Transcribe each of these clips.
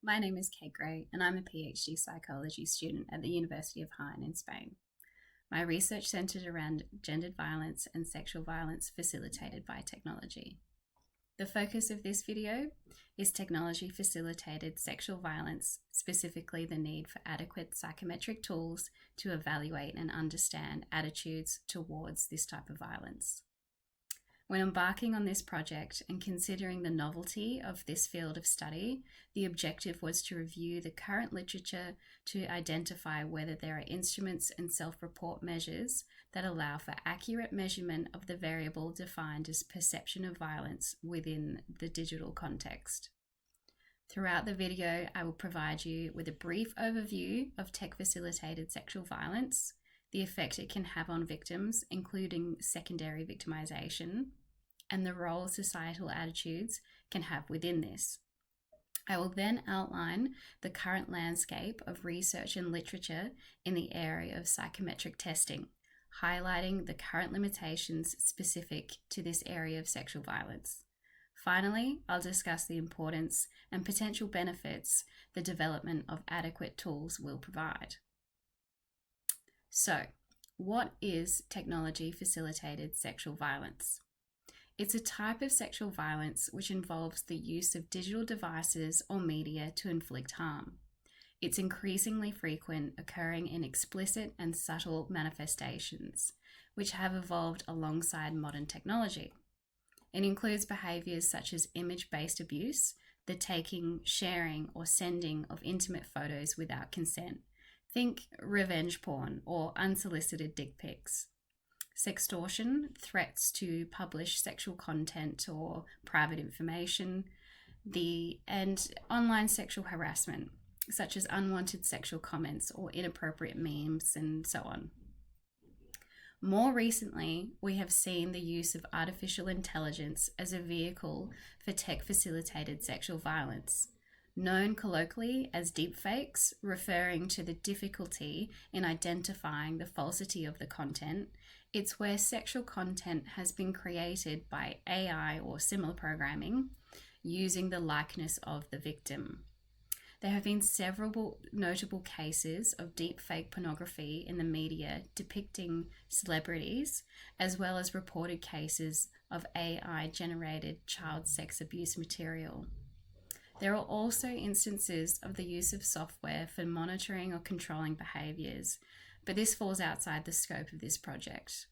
My name is Kate Gray, and I'm a PhD psychology student at the University of Jaén in Spain. My research centered around gendered violence and sexual violence facilitated by technology. The focus of this video is technology-facilitated sexual violence, specifically the need for adequate psychometric tools to evaluate and understand attitudes towards this type of violence. When embarking on this project and considering the novelty of this field of study, the objective was to review the current literature to identify whether there are instruments and self-report measures that allow for accurate measurement of the variable defined as perception of violence within the digital context. Throughout the video, I will provide you with a brief overview of tech-facilitated sexual violence, the effect it can have on victims, including secondary victimization, and the role societal attitudes can have within this. I will then outline the current landscape of research and literature in the area of psychometric testing, highlighting the current limitations specific to this area of sexual violence. Finally, I'll discuss the importance and potential benefits the development of adequate tools will provide. So, what is technology-facilitated sexual violence? It's a type of sexual violence which involves the use of digital devices or media to inflict harm. It's increasingly frequent, occurring in explicit and subtle manifestations, which have evolved alongside modern technology. It includes behaviours such as image-based abuse, the taking, sharing, or sending of intimate photos without consent. Think revenge porn or unsolicited dick pics. Sextortion, threats to publish sexual content or private information, and online sexual harassment, such as unwanted sexual comments or inappropriate memes, and so on. More recently, we have seen the use of artificial intelligence as a vehicle for tech-facilitated sexual violence. Known colloquially as deepfakes, referring to the difficulty in identifying the falsity of the content, it's where sexual content has been created by AI or similar programming using the likeness of the victim. There have been several notable cases of deepfake pornography in the media depicting celebrities, as well as reported cases of AI-generated child sex abuse material. There are also instances of the use of software for monitoring or controlling behaviours, but this falls outside the scope of this project,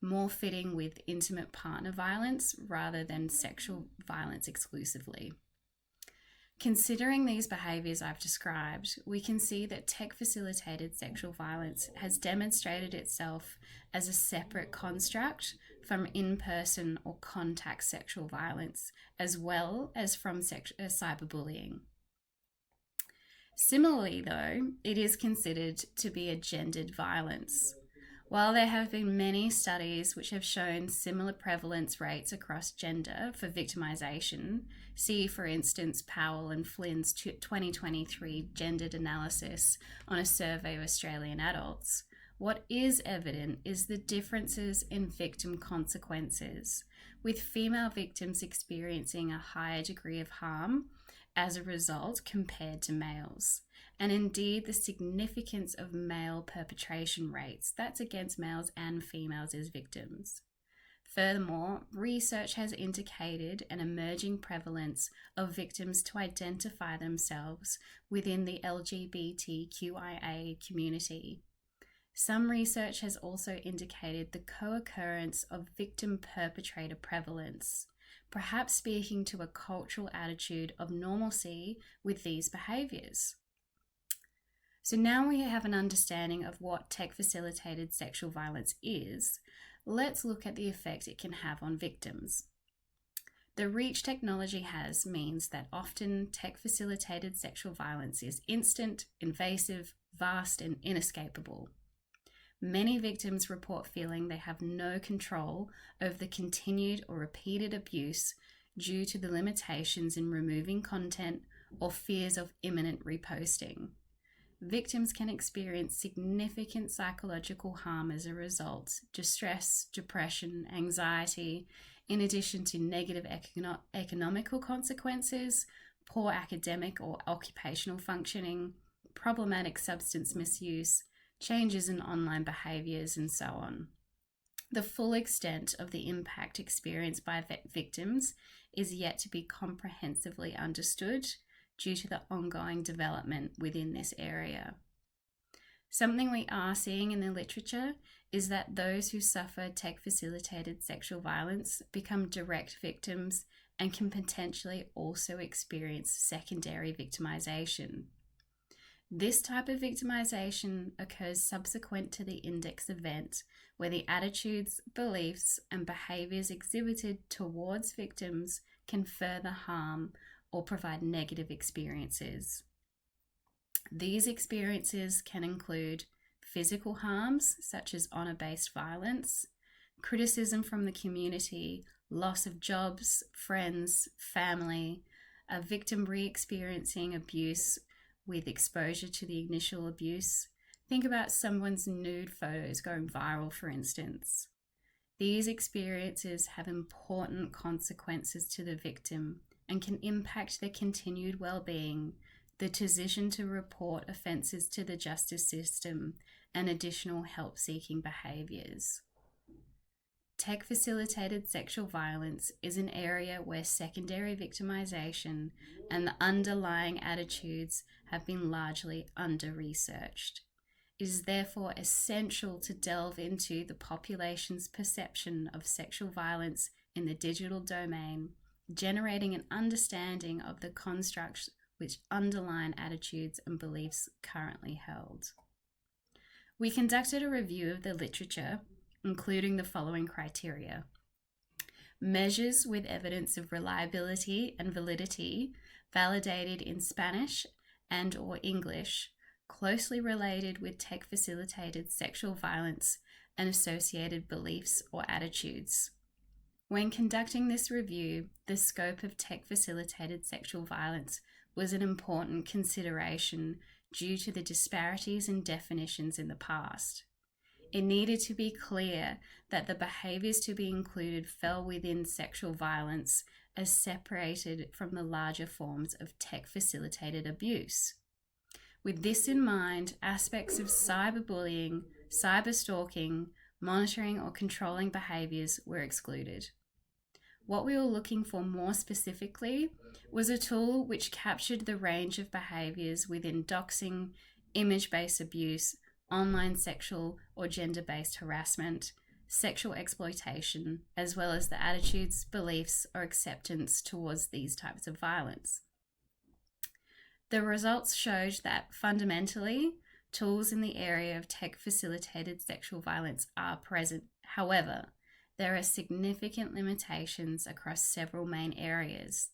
more fitting with intimate partner violence rather than sexual violence exclusively. Considering these behaviours I've described, we can see that tech-facilitated sexual violence has demonstrated itself as a separate construct from in-person or contact sexual violence, as well as from cyberbullying. Similarly, though, it is considered to be a gendered violence. While there have been many studies which have shown similar prevalence rates across gender for victimization, see for instance Powell and Flynn's 2023 gendered analysis on a survey of Australian adults, what is evident is the differences in victim consequences, with female victims experiencing a higher degree of harm as a result compared to males. And indeed, the significance of male perpetration rates, that's against males and females as victims. Furthermore, research has indicated an emerging prevalence of victims to identify themselves within the LGBTQIA community. Some research has also indicated the co-occurrence of victim-perpetrator prevalence, perhaps speaking to a cultural attitude of normalcy with these behaviours. So now we have an understanding of what tech-facilitated sexual violence is. Let's look at the effect it can have on victims. The reach technology has means that often tech-facilitated sexual violence is instant, invasive, vast, and inescapable. Many victims report feeling they have no control over the continued or repeated abuse due to the limitations in removing content or fears of imminent reposting. Victims can experience significant psychological harm as a result: distress, depression, anxiety, in addition to negative economical consequences, poor academic or occupational functioning, problematic substance misuse, changes in online behaviours, and so on. The full extent of the impact experienced by victims is yet to be comprehensively understood due to the ongoing development within this area. Something we are seeing in the literature is that those who suffer tech-facilitated sexual violence become direct victims and can potentially also experience secondary victimization. This type of victimization occurs subsequent to the index event, where the attitudes, beliefs, and behaviors exhibited towards victims can further harm or provide negative experiences. These experiences can include physical harms, such as honor-based violence, criticism from the community, loss of jobs, friends, family, a victim re-experiencing abuse with exposure to the initial abuse. Think about someone's nude photos going viral, for instance. These experiences have important consequences to the victim and can impact their continued well-being, the decision to report offences to the justice system, and additional help-seeking behaviours. Tech-facilitated sexual violence is an area where secondary victimization and the underlying attitudes have been largely under-researched. It is therefore essential to delve into the population's perception of sexual violence in the digital domain, generating an understanding of the constructs which underline attitudes and beliefs currently held. We conducted a review of the literature, including the following criteria: measures with evidence of reliability and validity, validated in Spanish and or English, closely related with tech-facilitated sexual violence and associated beliefs or attitudes. When conducting this review, the scope of tech-facilitated sexual violence was an important consideration due to the disparities in definitions in the past. It needed to be clear that the behaviours to be included fell within sexual violence as separated from the larger forms of tech-facilitated abuse. With this in mind, aspects of cyberbullying, cyberstalking, monitoring or controlling behaviours were excluded. What we were looking for more specifically was a tool which captured the range of behaviours within doxing, image-based abuse, online sexual or gender-based harassment, sexual exploitation, as well as the attitudes, beliefs, or acceptance towards these types of violence. The results showed that fundamentally, tools in the area of tech-facilitated sexual violence are present. However, there are significant limitations across several main areas.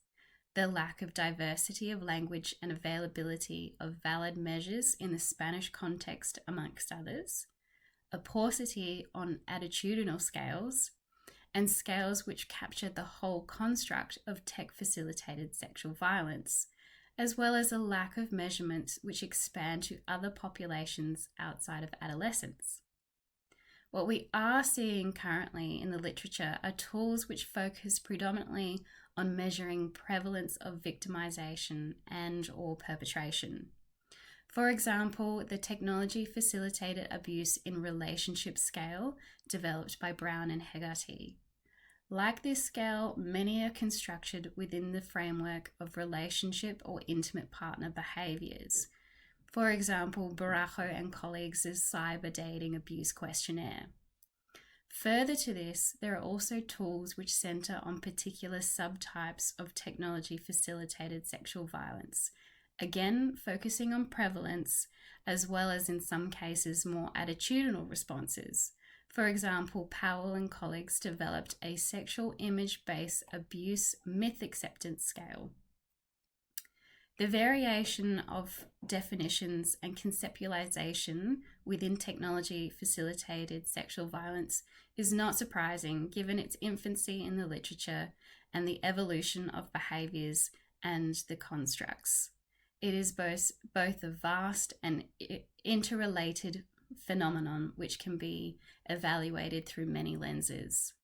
The lack of diversity of language and availability of valid measures in the Spanish context, amongst others, a paucity on attitudinal scales, and scales which capture the whole construct of tech-facilitated sexual violence, as well as a lack of measurements which expand to other populations outside of adolescence. What we are seeing currently in the literature are tools which focus predominantly on measuring prevalence of victimization and or perpetration. For example, the technology-facilitated abuse in relationship scale developed by Brown and Hegarty. Like this scale, many are constructed within the framework of relationship or intimate partner behaviors. For example, Barajo and colleagues' cyber dating abuse questionnaire. Further to this, there are also tools which center on particular subtypes of technology-facilitated sexual violence, again focusing on prevalence, as well as in some cases more attitudinal responses. For example, Powell and colleagues developed a sexual image-based abuse myth acceptance scale. The variation of definitions and conceptualization within technology-facilitated sexual violence is not surprising given its infancy in the literature and the evolution of behaviors and the constructs. It is both a vast and interrelated phenomenon which can be evaluated through many lenses.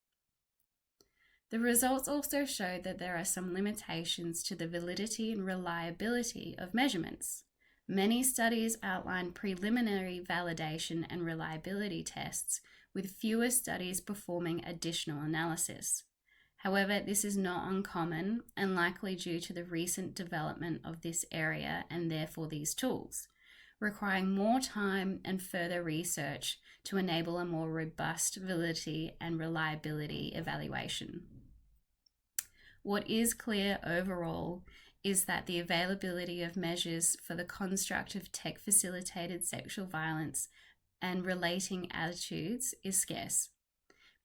The results also showed that there are some limitations to the validity and reliability of measurements. Many studies outline preliminary validation and reliability tests, with fewer studies performing additional analysis. However, this is not uncommon and likely due to the recent development of this area and therefore these tools, requiring more time and further research to enable a more robust validity and reliability evaluation. What is clear overall is that the availability of measures for the construct of tech-facilitated sexual violence and relating attitudes is scarce,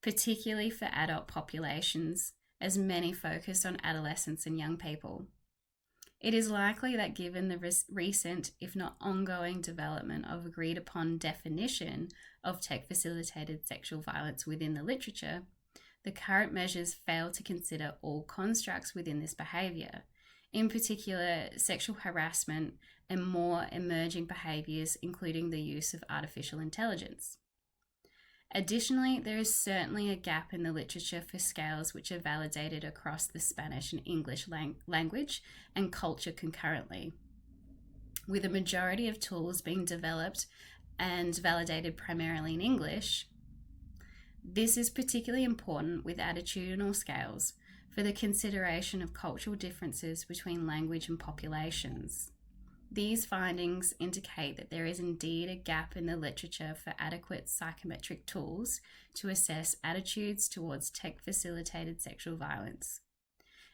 particularly for adult populations, as many focus on adolescents and young people. It is likely that given the recent, if not ongoing, development of agreed-upon definition of tech-facilitated sexual violence within the literature, the current measures fail to consider all constructs within this behaviour, in particular sexual harassment and more emerging behaviours, including the use of artificial intelligence. Additionally, there is certainly a gap in the literature for scales which are validated across the Spanish and English language and culture concurrently, with a majority of tools being developed and validated primarily in English. This is particularly important with attitudinal scales for the consideration of cultural differences between language and populations. These findings indicate that there is indeed a gap in the literature for adequate psychometric tools to assess attitudes towards tech-facilitated sexual violence.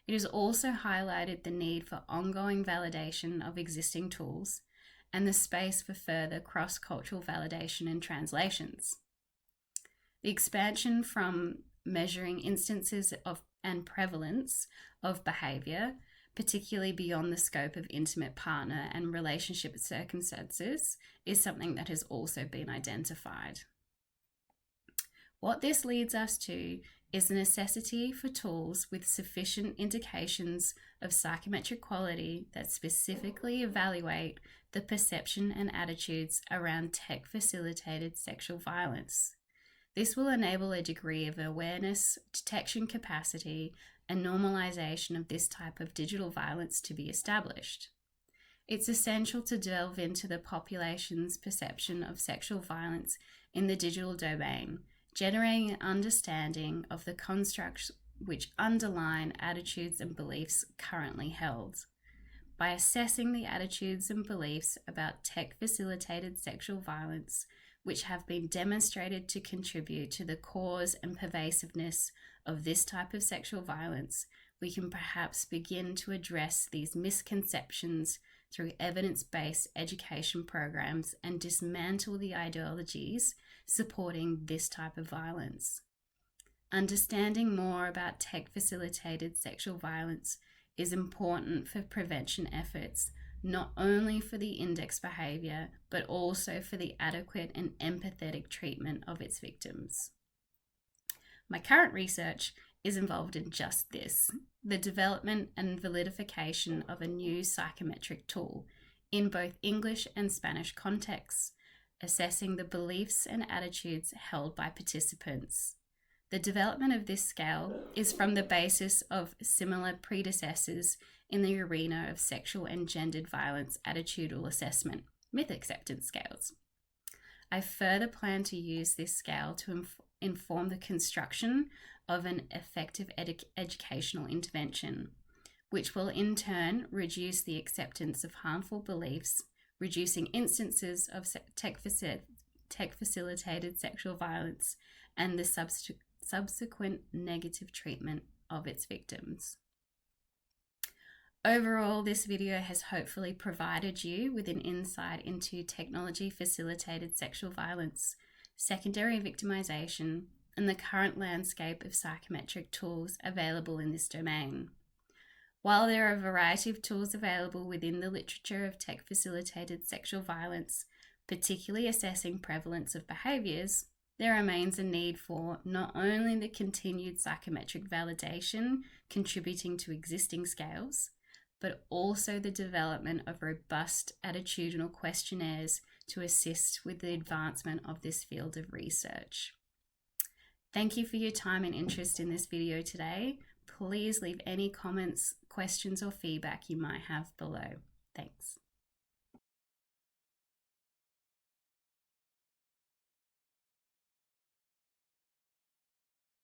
It has also highlighted the need for ongoing validation of existing tools and the space for further cross-cultural validation and translations. The expansion from measuring instances of and prevalence of behaviour, particularly beyond the scope of intimate partner and relationship circumstances, is something that has also been identified. What this leads us to is the necessity for tools with sufficient indications of psychometric quality that specifically evaluate the perception and attitudes around tech-facilitated sexual violence. This will enable a degree of awareness, detection capacity, and normalization of this type of digital violence to be established. It's essential to delve into the population's perception of sexual violence in the digital domain, generating an understanding of the constructs which underline attitudes and beliefs currently held. By assessing the attitudes and beliefs about tech-facilitated sexual violence, which have been demonstrated to contribute to the cause and pervasiveness of this type of sexual violence, we can perhaps begin to address these misconceptions through evidence-based education programs and dismantle the ideologies supporting this type of violence. Understanding more about tech-facilitated sexual violence is important for prevention efforts, not only for the index behaviour, but also for the adequate and empathetic treatment of its victims. My current research is involved in just this, the development and validification of a new psychometric tool in both English and Spanish contexts, assessing the beliefs and attitudes held by participants. The development of this scale is from the basis of similar predecessors in the arena of sexual and gendered violence attitudinal assessment, myth acceptance scales. I further plan to use this scale to inform the construction of an effective educational intervention, which will in turn reduce the acceptance of harmful beliefs, reducing instances of tech-facilitated sexual violence and the subsequent negative treatment of its victims. Overall, this video has hopefully provided you with an insight into technology-facilitated sexual violence, secondary victimization, and the current landscape of psychometric tools available in this domain. While there are a variety of tools available within the literature of tech-facilitated sexual violence, particularly assessing prevalence of behaviours, there remains a need for not only the continued psychometric validation contributing to existing scales, but also the development of robust attitudinal questionnaires to assist with the advancement of this field of research. Thank you for your time and interest in this video today. Please leave any comments, questions, or feedback you might have below. Thanks.